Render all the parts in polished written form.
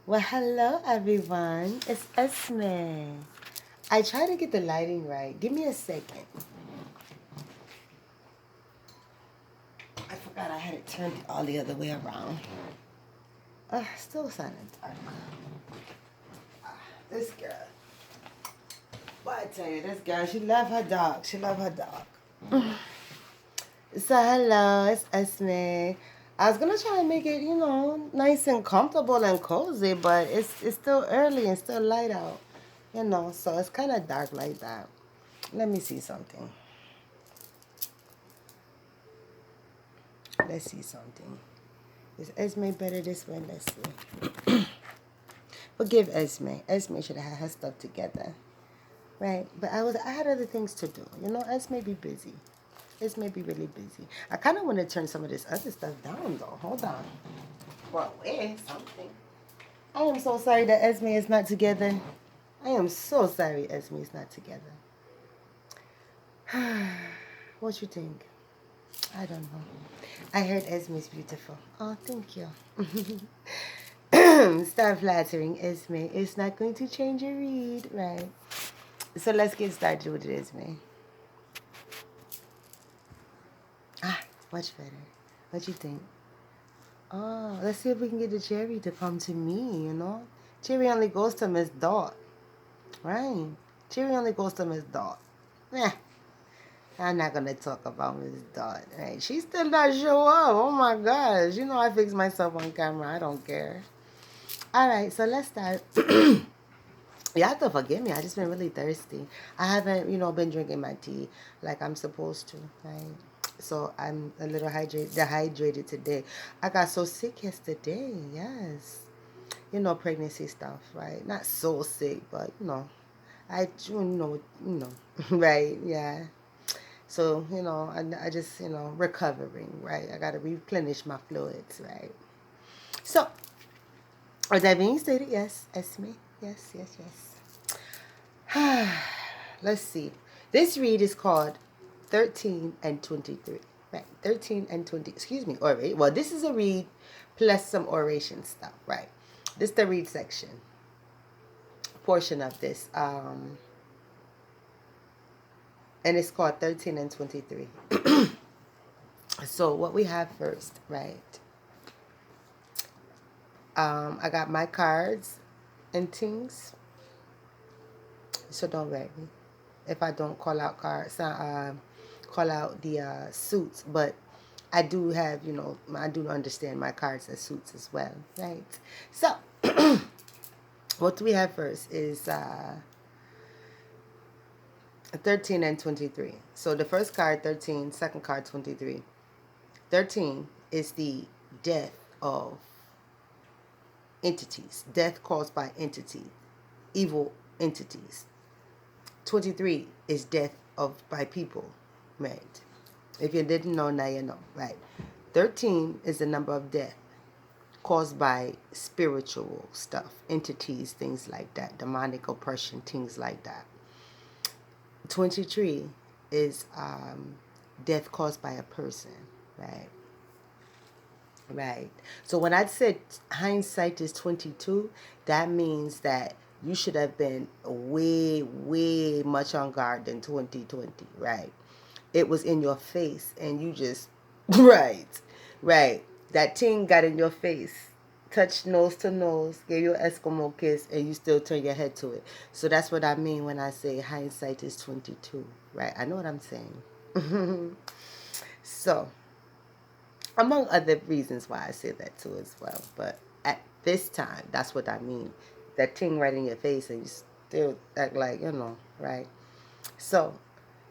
Well, hello everyone. It's Essmé. I try to get the lighting right. Give me a second. I forgot I had it turned all the other way around. Still sounding dark. This girl. Boy, I tell you, this girl, she love her dog. She love her dog. So hello, it's Essmé. I was gonna try and make it, nice and comfortable and cozy, but it's still early and still light out. So it's kind of dark like that. Let me see something. Let's see something. Is Esme better this way? Let's see. Forgive Esme. Esme should have had her stuff together. Right? But I had other things to do. Esme be busy. Esme be really busy. I kind of want to turn some of this other stuff down though. Hold on. Well, wait, something. I am so sorry that Esme is not together. I am so sorry Esme is not together. What you think? I don't know. I heard Esme's beautiful. Oh, thank you. Start flattering Esme. It's not going to change your read, right? So let's get started with Esme. Much better. What you think? Oh, let's see if we can get the Cherry to come to me. Cherry only goes to Miss Dot. Right. Cherry only goes to Miss Dot. I'm not going to talk about Miss Dot. Right? She still not show up. Oh my gosh. I fix myself on camera. I don't care. All right, so let's start. You have to forgive me. I just been really thirsty. I haven't, been drinking my tea like I'm supposed to, right? So I'm a little dehydrated today. I got so sick yesterday. Yes, pregnancy stuff, right? Not so sick, but right? Yeah. So I just recovering, right? I got to replenish my fluids, right? So, with that being stated, yes, Esme, yes, yes, yes. Let's see. This read is called 13 and 23. Right, 13 and 20. Excuse me, orate. Well, this is a read plus some oration stuff, right? This is the read section portion of this. And it's called 13 and 23. So what we have first, right? I got my cards and things. So don't worry if I don't call out cards, call out the suits, but I do have, I do understand my cards as suits as well, right? So, what we have first is 13 and 23. So the first card, 13, second card, 23. 13 is the death of entities, death caused by entity, evil entities. 23 is death by people, right? If you didn't know, now you know, right? 13 is the number of death caused by spiritual stuff, entities, things like that, demonic oppression, things like that. 23 is death caused by a person, right? Right. So when I said hindsight is 22, that means that you should have been way, way much on guard than 2020, right? It was in your face and you just, right, right. That thing got in your face, touched nose to nose, gave you an Eskimo kiss, and you still turn your head to it. So that's what I mean when I say hindsight is 22, right? I know what I'm saying. So, among other reasons why I say that too as well. But at this time, that's what I mean. That thing right in your face and you still act like, right? So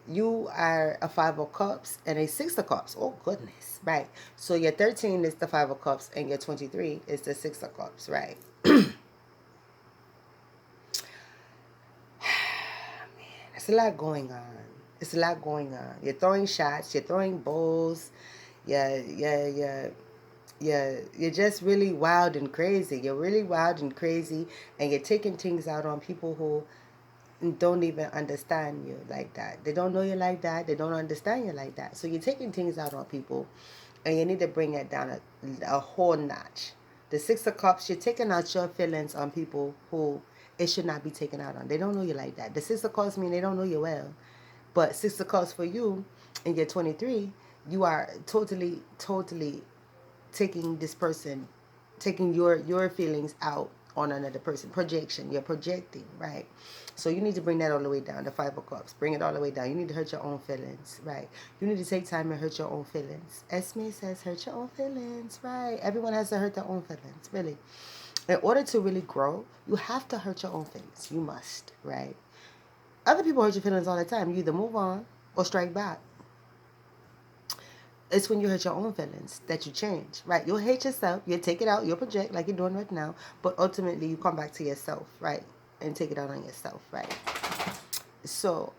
you are a Five of Cups and a Six of Cups. Oh, goodness, right? So your 13 is the Five of Cups and your 23 is the Six of Cups, right? Man, it's a lot going on. It's a lot going on. You're throwing shots. You're throwing bowls. You're just really wild and crazy. You're really wild and crazy, and you're taking things out on people who don't even understand you like that. They don't know you like that. They don't understand you like that. So you're taking things out on people, and you need to bring it down a whole notch, The Six of Cups, you're taking out your feelings on people who it should not be taken out on. They don't know you like that. The Six of Cups mean they don't know you well. But Six of Cups for you, and you're 23, you are totally, totally taking this person, taking your feelings out on another person. Projection. You're projecting, right? So you need to bring that all the way down. The Five of Cups. Bring it all the way down. You need to hurt your own feelings, right? You need to take time and hurt your own feelings. Essmé says hurt your own feelings, right? Everyone has to hurt their own feelings, really. In order to really grow, you have to hurt your own feelings. You must, right? Other people hurt your feelings all the time. You either move on or strike back. It's when you hurt your own feelings that you change, right? You'll hate yourself. You'll take it out. You'll project like you're doing right now. But ultimately, you come back to yourself, right? And take it out on yourself, right? So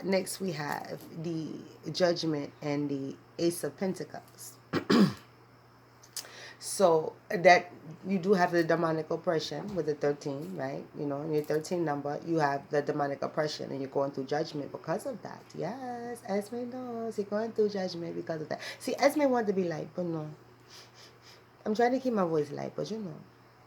next we have the Judgment and the Ace of Pentacles. So that you do have the demonic oppression with the 13, right? You know, in your 13 number, you have the demonic oppression and you're going through judgment because of that. Yes, Essmé knows you're going through judgment because of that. See, Essmé wanted to be light, but no. I'm trying to keep my voice light, but you know,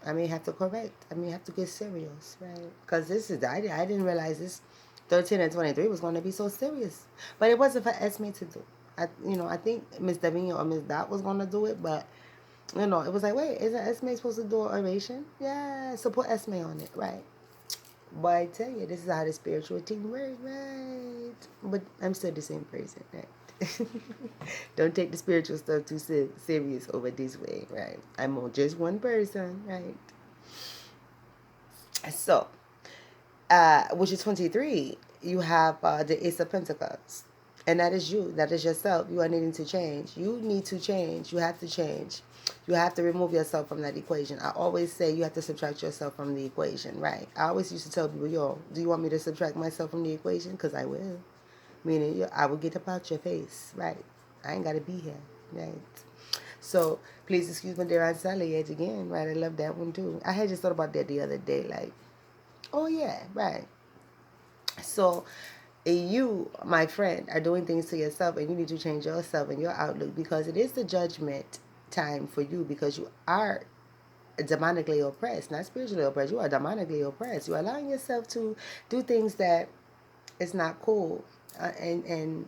I may have to correct. I may have to get serious, right? Because this is, I didn't realize this 13 and 23 was going to be so serious. But it wasn't for Essmé to do. I think Miss Davina or Miss Dot was going to do it, but it was like, wait, isn't Essmé supposed to do an oration? Yeah, so put Essmé on it, right? But I tell you, this is how the spiritual team works, right? But I'm still the same person, right? Don't take the spiritual stuff too serious over this way, right? I'm just one person, right? So, which is 23, you have the Ace of Pentacles. And that is you. That is yourself. You are needing to change. You need to change. You have to change. You have to remove yourself from that equation. I always say you have to subtract yourself from the equation, right? I always used to tell people, yo, do you want me to subtract myself from the equation? Because I will. Meaning, I will get up out your face, right? I ain't got to be here, right? So, please excuse me, dear Aunt Sally, yet again, right? I love that one, too. I had just thought about that the other day, like, oh, yeah, right. So, you, my friend, are doing things to yourself and you need to change yourself and your outlook because it is the judgment time for you because you are demonically oppressed, not spiritually oppressed. You are demonically oppressed. You're allowing yourself to do things that is not cool. And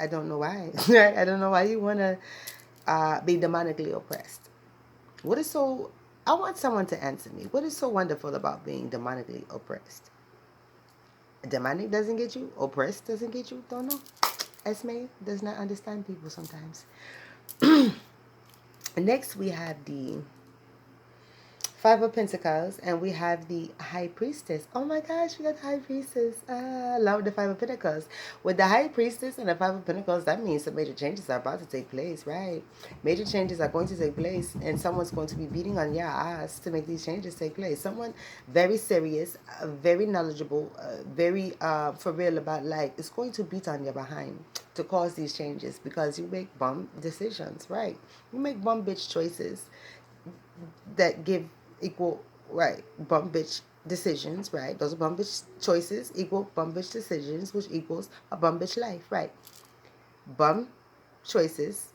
I don't know why. I don't know why you want to be demonically oppressed. What is so... I want someone to answer me. What is so wonderful about being demonically oppressed? Demonic doesn't get you. Oppressed doesn't get you. Don't know. Essmé does not understand people sometimes. Next, we have the Five of Pentacles, and we have the High Priestess. Oh my gosh, we got the High Priestess. I love the Five of Pentacles. With the High Priestess and the Five of Pentacles, that means some major changes are about to take place, right? Major changes are going to take place, and someone's going to be beating on your ass to make these changes take place. Someone very serious, very knowledgeable, very for real about life is going to beat on your behind to cause these changes because you make bum decisions, right? You make bum bitch choices that give equal, right, bum bitch decisions, right? Those are bum bitch choices equal bum bitch decisions, which equals a bum bitch life, right? Bum choices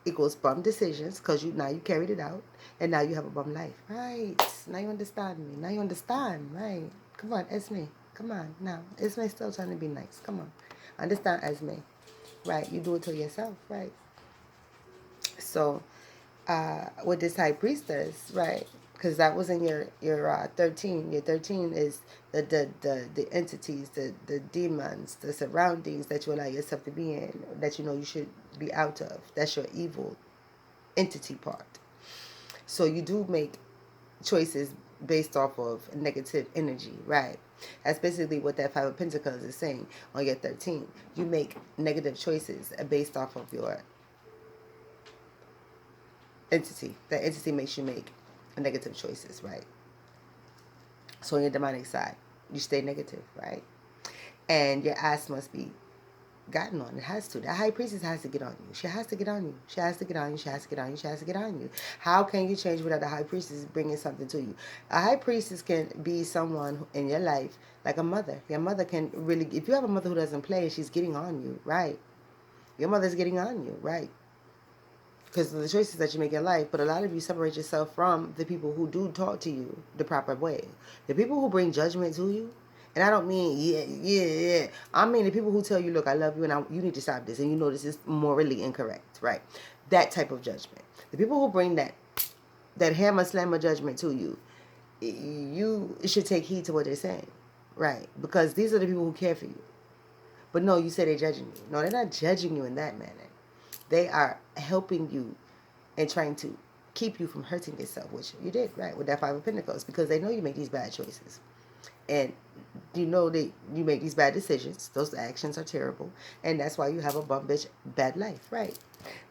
equals bum decisions because now you carried it out and now you have a bum life, right? Now you understand me. Now you understand, right? Come on, Essmé. Come on, now. Essmé still trying to be nice. Come on. Understand, Essmé. Right? You do it to yourself, right? So, with this High Priestess, right? Because that was in your 13. Your 13 is the entities, the demons, the surroundings that you allow yourself to be in, that you know you should be out of. That's your evil entity part. So you do make choices based off of negative energy, right? That's basically what that Five of Pentacles is saying on your 13. You make negative choices based off of your entity. That entity makes you make negative choices, right? So on your demonic side, you stay negative, right? And your ass must be gotten on. It has to. That High Priestess has to get on you. She has to get on you. She has to get on you. She has to get on you. She has to get on you. How can you change without the High Priestess bringing something to you? A High Priestess can be someone in your life, like a mother. Your mother can really, if you have a mother who doesn't play, she's getting on you, right? Your mother's getting on you, right? because of the choices that you make in life. But a lot of you separate yourself from the people who do talk to you the proper way. The people who bring judgment to you, and I don't mean yeah. I mean the people who tell you, look, I love you, and you need to stop this, and you know this is morally incorrect, right? That type of judgment. The people who bring that hammer slammer judgment to you, you should take heed to what they're saying, right? Because these are the people who care for you. But no, you say they're judging you. No, they're not judging you in that manner. They are helping you and trying to keep you from hurting yourself, which you did, right, with that Five of Pentacles, because they know you make these bad choices. And you know that you make these bad decisions. Those actions are terrible. And that's why you have a bum bitch bad life, right?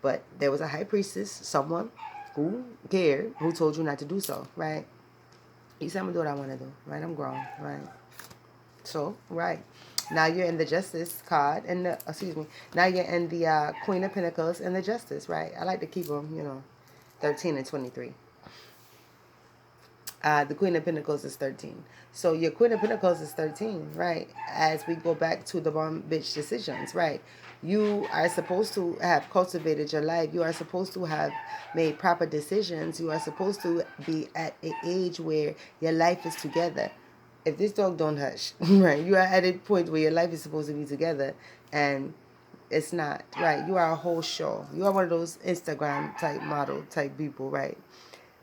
But there was a high priestess, someone who cared, who told you not to do so, right? You said, I'm going to do what I want to do, right? I'm grown, right? So, right. Now you're in the Justice card, and now you're in the Queen of Pentacles and the Justice, right? I like to keep them, 13 and 23. The Queen of Pentacles is 13. So your Queen of Pentacles is 13, right? As we go back to the bomb bitch decisions, right? You are supposed to have cultivated your life. You are supposed to have made proper decisions. You are supposed to be at an age where your life is together. If this dog don't hush, right? You are at a point where your life is supposed to be together, and it's not, right? You are a whole show. You are one of those Instagram type model type people, right?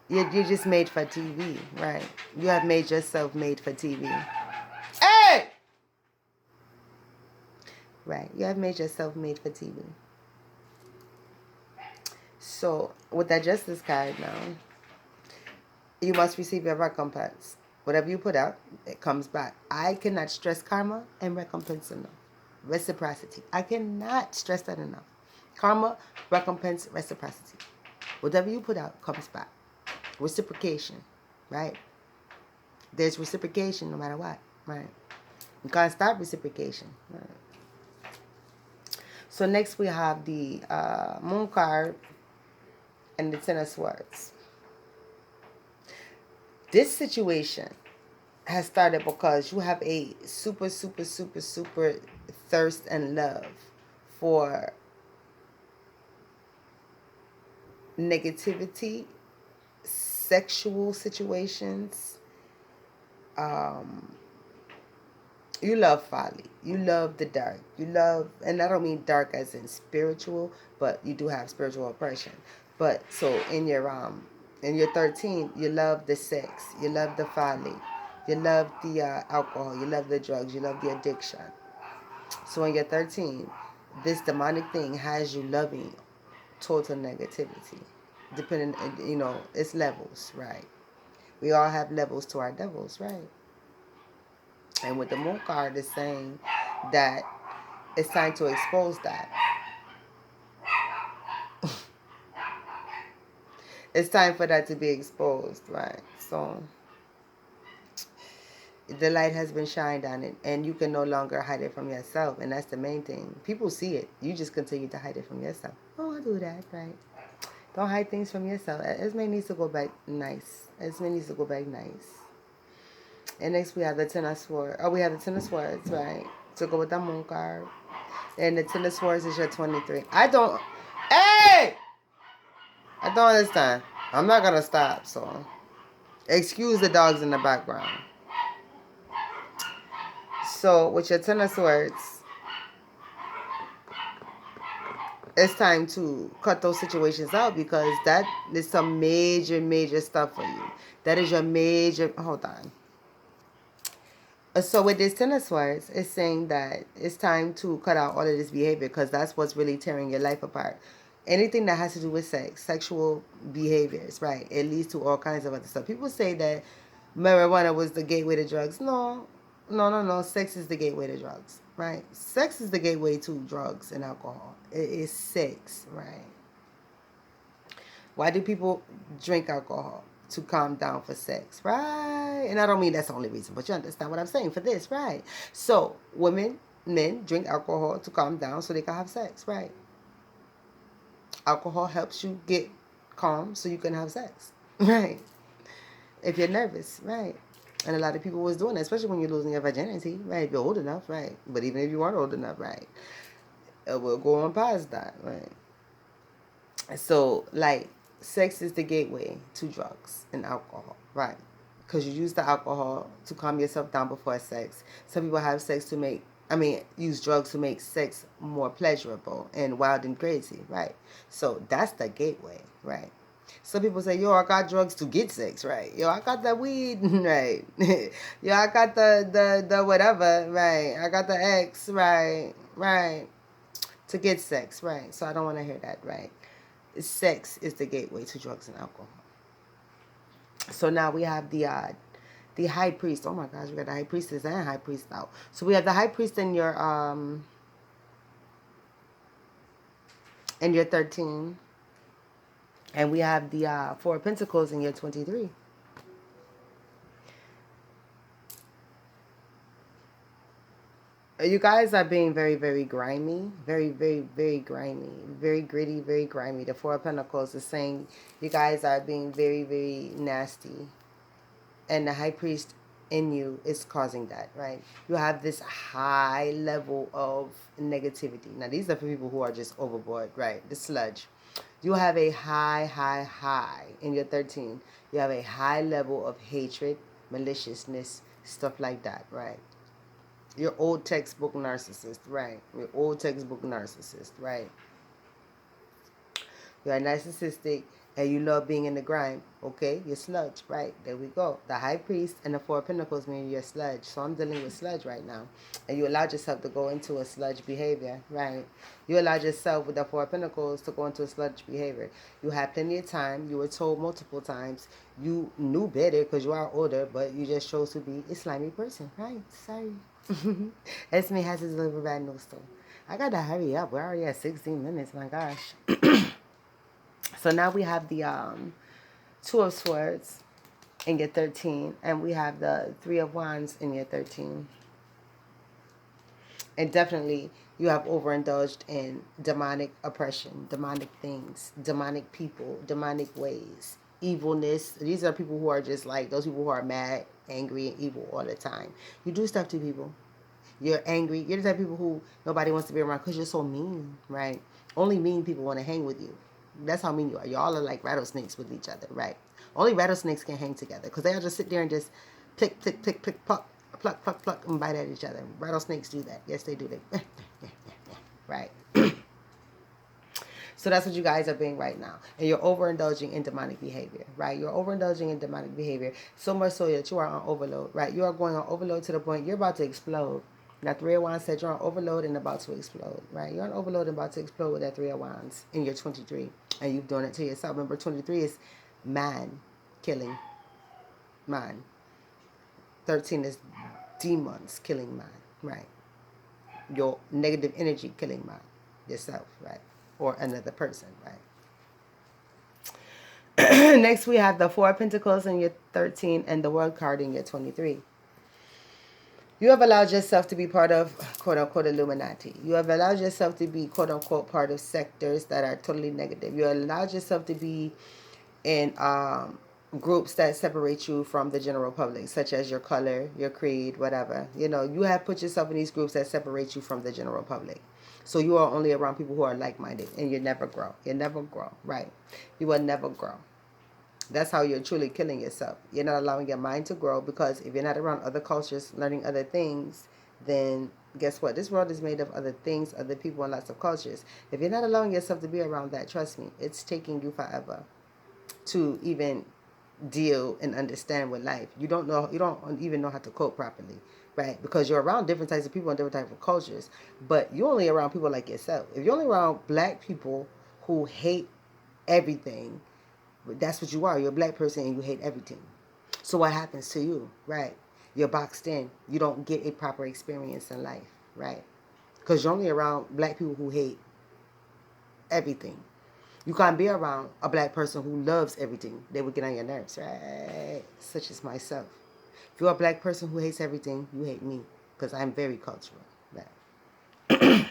You're just made for TV, right? You have made yourself made for TV. Hey! Right. You have made yourself made for TV. So, with that Justice card now, you must receive your recompense. Whatever you put out, it comes back. I cannot stress karma and recompense enough. Reciprocity. I cannot stress that enough. Karma, recompense, reciprocity. Whatever you put out comes back. Reciprocation, right? There's reciprocation no matter what, right? You can't stop reciprocation, right? So next we have the Moon card and the Ten of Swords. This situation has started because you have a super thirst and love for negativity, sexual situations. You love folly. You love the dark. You love, and I don't mean dark as in spiritual, but you do have spiritual oppression. But so in your 13, you love the sex. You love the folly. You love the alcohol. You love the drugs. You love the addiction. So in your 13, this demonic thing has you loving total negativity. Depending, it's levels, right? We all have levels to our devils, right? And with the Moon card, it's saying that it's time to expose that. It's time for that to be exposed, right? So the light has been shined on it, and you can no longer hide it from yourself, and that's the main thing. People see it. You just continue to hide it from yourself. Oh, I do that, right? Don't hide things from yourself. Essmé needs to go back nice. Essmé needs to go back nice. And next we have the Ten of Swords. Oh, we have the Ten of Swords, right? To go with the Moon card. And the Ten of Swords is your 23. I don't understand. I'm not going to stop, so. Excuse the dogs in the background. So, with your Ten of Swords, it's time to cut those situations out because that is some major stuff for you. That is your major. Hold on. So with this Ten of Swords, it's saying that it's time to cut out all of this behavior because that's what's really tearing your life apart. Anything that has to do with sex, sexual behaviors, right? It leads to all kinds of other stuff. People say that marijuana was the gateway to drugs. No. Sex is the gateway to drugs, right? Sex is the gateway to drugs and alcohol. It is sex, right? Why do people drink alcohol? To calm down for sex, right? And I don't mean that's the only reason, but you understand what I'm saying for this, right? So men drink alcohol to calm down so they can have sex, right? Alcohol helps you get calm so you can have sex, right? If you're nervous, right? And a lot of people was doing that, especially when you're losing your virginity, right? If you're old enough, right? But even if you aren't old enough, right? We'll go on past that, right? So, like, sex is the gateway to drugs and alcohol, right? Because you use the alcohol to calm yourself down before sex. Some people have sex to make, use drugs to make sex more pleasurable and wild and crazy, right? So, that's the gateway, right? Some people say, yo, I got drugs to get sex, right? Yo, I got the weed, right? Yo, I got the whatever, right? I got the X, right? Right. To get sex, right? So I don't want to hear that, right? Sex is the gateway to drugs and alcohol. So now we have the high priest. Oh my gosh, we got the high priestess and high priest now. So we have the high priest in your 13, and we have the four of pentacles in your 23. You guys are being very, very grimy. Very, very, very grimy. Very gritty, very grimy. The Four of Pentacles is saying you guys are being very, very nasty. And the high priest in you is causing that, right? You have this high level of negativity. Now, these are for people who are just overboard, right? The sludge. You have a high, high, high in your 13. You have a high level of hatred, maliciousness, stuff like that, right? Your old textbook narcissist, right? Your old textbook narcissist, right? You're narcissistic and you love being in the grime. Okay, you're sludge, right? There we go. The high priest and the four of pentacles mean you're sludge. So I'm dealing with sludge right now. And you allowed yourself to go into a sludge behavior, right? You allowed yourself with the four of pentacles to go into a sludge behavior. You had plenty of time. You were told multiple times. You knew better because you are older, but you just chose to be a slimy person, right? Sorry. Essmé has to deliver bad news though. I gotta hurry up. We're already at 16 minutes. My gosh. So now we have the Two of Swords in your 13, and we have the Three of Wands in your 13. And definitely you have overindulged in demonic oppression, demonic things, demonic people, demonic ways, evilness. These are people who are just like those people who are mad, angry, and evil all the time. You do stuff to people. You're angry. You're the type of people who nobody wants to be around because you're so mean, right? Only mean people want to hang with you. That's how mean you are. Y'all are like rattlesnakes with each other, right? Only rattlesnakes can hang together because they'll just sit there and just click, click, click, click, pluck, pluck, pluck, pluck, and bite at each other. Rattlesnakes do that. Yes, they do. They, right? So that's what you guys are being right now. And you're overindulging in demonic behavior, right? You're overindulging in demonic behavior so much so that you are on overload, right? You are going on overload to the point you're about to explode. That Three of Wands said you're on overload and about to explode, right? You're on overload and about to explode with that Three of Wands in your 23. And you've done it to yourself. Remember, 23 is man killing man. 13 is demons killing man, right? Your negative energy killing man, yourself, right? Or another person, right? Next, we have the Four of Pentacles in your 13 and the World card in your 23. You have allowed yourself to be part of, quote unquote, Illuminati. You have allowed yourself to be, quote unquote, part of sectors that are totally negative. You allowed yourself to be in groups that separate you from the general public, such as your color, your creed, whatever. You know, you have put yourself in these groups that separate you from the general public. So you are only around people who are like-minded, and you never grow. You never grow, right? You will never grow. That's how you're truly killing yourself. You're not allowing your mind to grow because if you're not around other cultures, learning other things, then guess what? This world is made of other things, other people, and lots of cultures. If you're not allowing yourself to be around that, trust me, it's taking you forever to even deal and understand with life. You don't even know how to cope properly, right? Because you're around different types of people and different types of cultures, but you're only around people like yourself. If you're only around black people who hate everything, that's what you are. You're a black person and you hate everything. So what happens to you, right? You're boxed in. You don't get a proper experience in life, right? Because you're only around black people who hate everything. You can't be around a black person who loves everything. They would get on your nerves, right? Such as myself. If you're a black person who hates everything, you hate me because I'm very cultural. Right?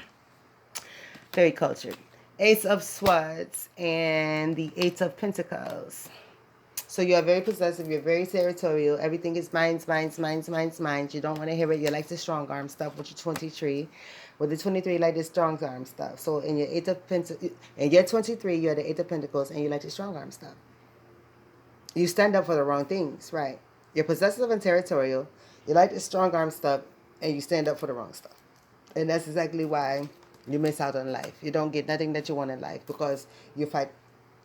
Very cultured. Ace of Swords and the Eight of Pentacles. So you're very possessive. You're very territorial. Everything is mines, mines, mines, mines, mines. You don't want to hear it. You like the strong arm stuff with your 23. With the 23, you like the strong arm stuff. So in your in your 23, you're the 8 of Pentacles, and you like the strong arm stuff. You stand up for the wrong things, right? You're possessive and territorial. You like the strong arm stuff, and you stand up for the wrong stuff. And that's exactly why you miss out on life. You don't get nothing that you want in life because you fight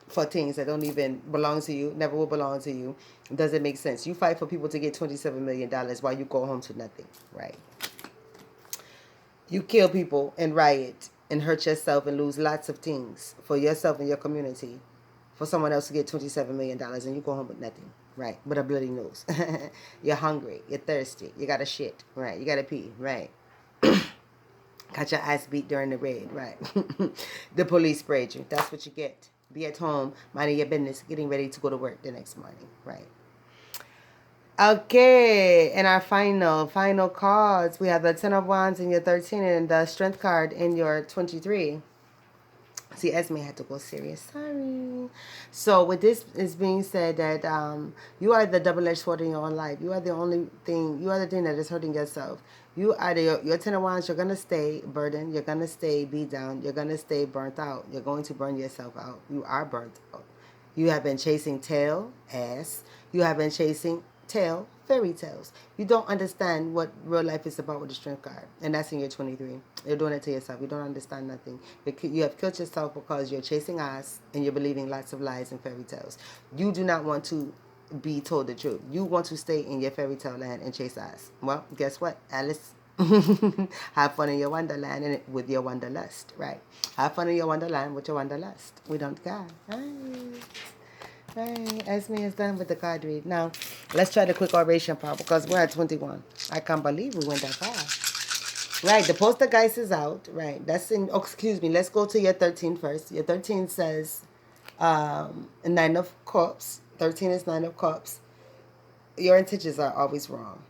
for things that don't even belong to you, never will belong to you. It doesn't make sense. You fight for people to get $27 million while you go home to nothing, right? You kill people and riot and hurt yourself and lose lots of things for yourself and your community for someone else to get $27 million and you go home with nothing, right? With a bloody nose. You're hungry. You're thirsty. You got to shit, right? You got to pee, right? Got your ass beat during the raid, right? The police sprayed you. That's what you get. Be at home, minding your business, getting ready to go to work the next morning, right? Okay, and our final cards. We have the 10 of Wands in your 13 and the Strength card in your 23. See, Essmé had to go serious. Sorry. So with this is being said that you are the double-edged sword in your own life. You are the only thing. You are the thing that is hurting yourself. You are your 10 of Wands. You're gonna stay burdened. You're gonna stay beat down. You're gonna stay burnt out. You're going to burn yourself out. You are burnt out. You have been chasing tail, ass. You have been chasing tail, fairy tales. You don't understand what real life is about with the Strength card. And that's in your 23. You're doing it to yourself. You don't understand nothing. You have killed yourself because you're chasing ass and you're believing lots of lies and fairy tales. You do not want to be told the truth. You want to stay in your fairy tale land and chase ass. Well, guess what, Alice? Have fun in your wonderland and with your wanderlust, right? Have fun in your wonderland with your wanderlust. We don't care. Right. Essmé is done with the card read. Now, let's try the quick oration part because we're at 21. I can't believe we went that far. Right, the poltergeist is out. Right, that's in, oh, excuse me, let's go to your 13 first. Your 13 says 9 of Cups. 13 is 9 of Cups. Your intentions are always wrong.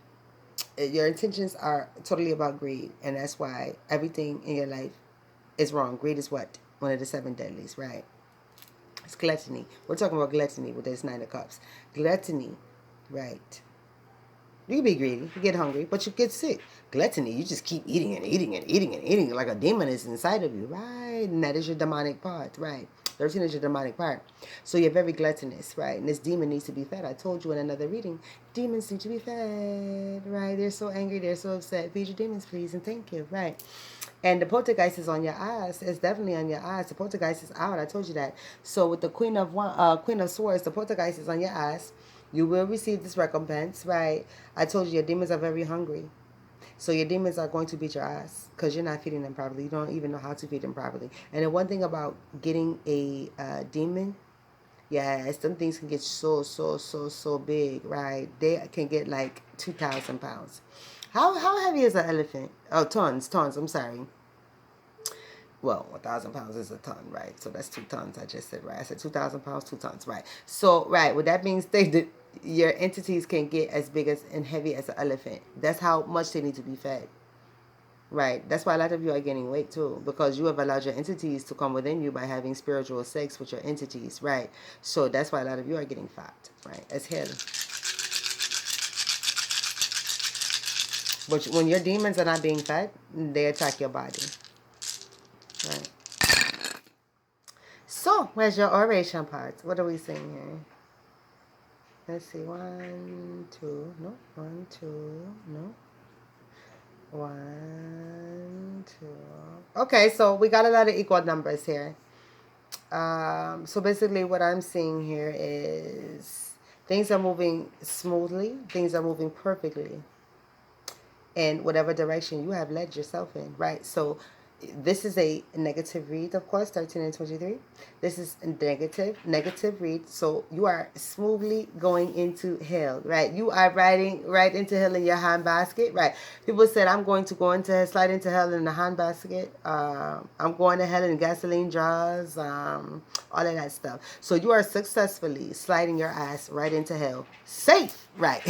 Your intentions are totally about greed, and that's why everything in your life is wrong. Greed is what? One of the 7 deadlies, right? It's gluttony. We're talking about gluttony with this 9 of Cups. Gluttony, right? You be greedy, you get hungry, but you get sick. Gluttony, you just keep eating and eating and eating and eating like a demon is inside of you, right? And that is your demonic part, right? 13 is your demonic part. So you're very gluttonous, right? And this demon needs to be fed. I told you in another reading, demons need to be fed, right? They're so angry, they're so upset. Feed your demons, please, and thank you, right? And the poltergeist is on your eyes. It's definitely on your eyes. The poltergeist is out. I told you that. So with the Queen of Swords, the poltergeist is on your eyes. You will receive this recompense, right? I told you your demons are very hungry. So your demons are going to beat your ass because you're not feeding them properly. You don't even know how to feed them properly. And the one thing about getting a demon, yes, some things can get so big, right? They can get like 2,000 pounds. How heavy is an elephant? Oh, tons. I'm sorry. Well, 1,000 pounds is a ton, right? So that's 2 tons. I just said, right? I said 2,000 pounds, 2 tons, right? So, right, with that being stated, your entities can get as big as and heavy as an elephant. That's how much they need to be fed, right? That's why a lot of you are gaining weight too, because you have allowed your entities to come within you by having spiritual sex with your entities, right? So that's why a lot of you are getting fat, right? As hell. But when your demons are not being fed, they attack your body. Right. So, where's your oration part? What are we saying here? Let's see. 1, 2. No. 1, 2. No. 1, 2. Okay, so we got a lot of equal numbers here. So basically what I'm seeing here is things are moving smoothly. Things are moving perfectly in whatever direction you have led yourself in, right? So this is a negative read, of course, 13 and 23. This is a negative read. So you are smoothly going into hell, right? You are riding right into hell in your handbasket, right? People said, I'm going to slide into hell in the handbasket. I'm going to hell in gasoline jars, all of that stuff. So you are successfully sliding your ass right into hell. Safe, right?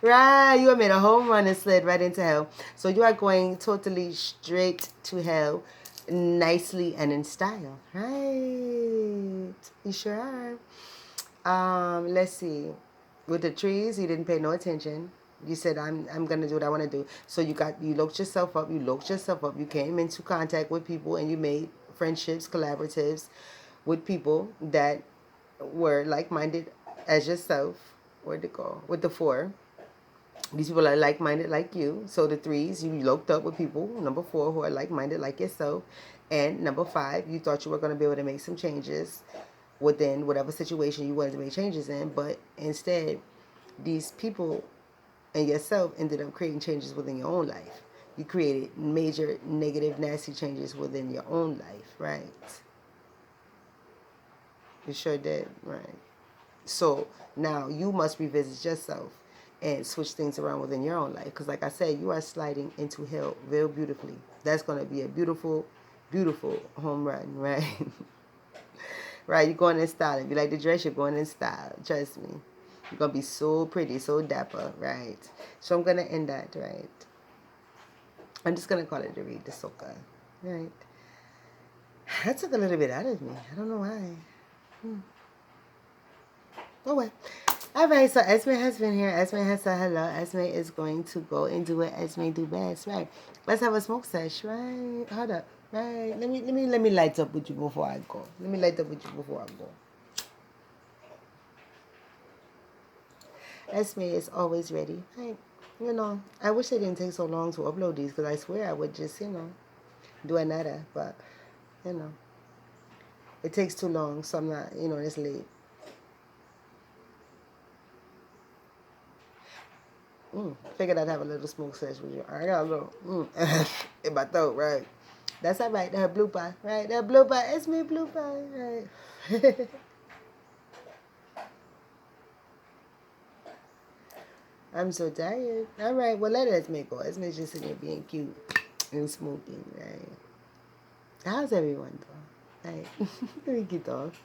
Right, you have made a home run and slid right into hell. So you are going totally straight to hell, nicely and in style, right? You sure are. Let's see. With the trees, you didn't pay no attention. You said I'm gonna do what I want to do. So you looked yourself up. You looked yourself up. You came into contact with people and you made friendships, collaboratives with people that were like minded as yourself. Where'd it go? With the four. These people are like minded like you. So the threes, you looked up with people. Number four, who are like minded like yourself. And number five, you thought you were going to be able to make some changes within whatever situation you wanted to make changes in. But instead, these people and yourself ended up creating changes within your own life. You created major negative, nasty changes within your own life, right? You sure did, right? So now you must revisit yourself and switch things around within your own life. Because, like I said, you are sliding into hell real beautifully. That's going to be a beautiful, beautiful home run, right? Right, you're going in style. If you like the dress, you're going in style. Trust me. You're going to be so pretty, so dapper, right? So I'm going to end that, right? I'm just going to call it the read the soka, right? That took a little bit out of me. I don't know why. Oh, well. All right, so Essmé has been here. Essmé has said hello. Essmé is going to go and do what Essmé do best, right? Let's have a smoke sesh, right? Hold up, right? Let me light up with you before I go. Let me light up with you before I go. Essmé is always ready, right? You know, I wish it didn't take so long to upload these because I swear I would just, do another, but you know, it takes too long, so I'm not, it's late. Figured I'd have a little smoke sesh with you. I got a little in my throat, right? That's all right. Her blooper, right? That blooper. It's me blooper, right? I'm so tired. All right. Well, let Esme go. Esme's just sitting here being cute and smoking, right? How's everyone though? Right. Let me get off.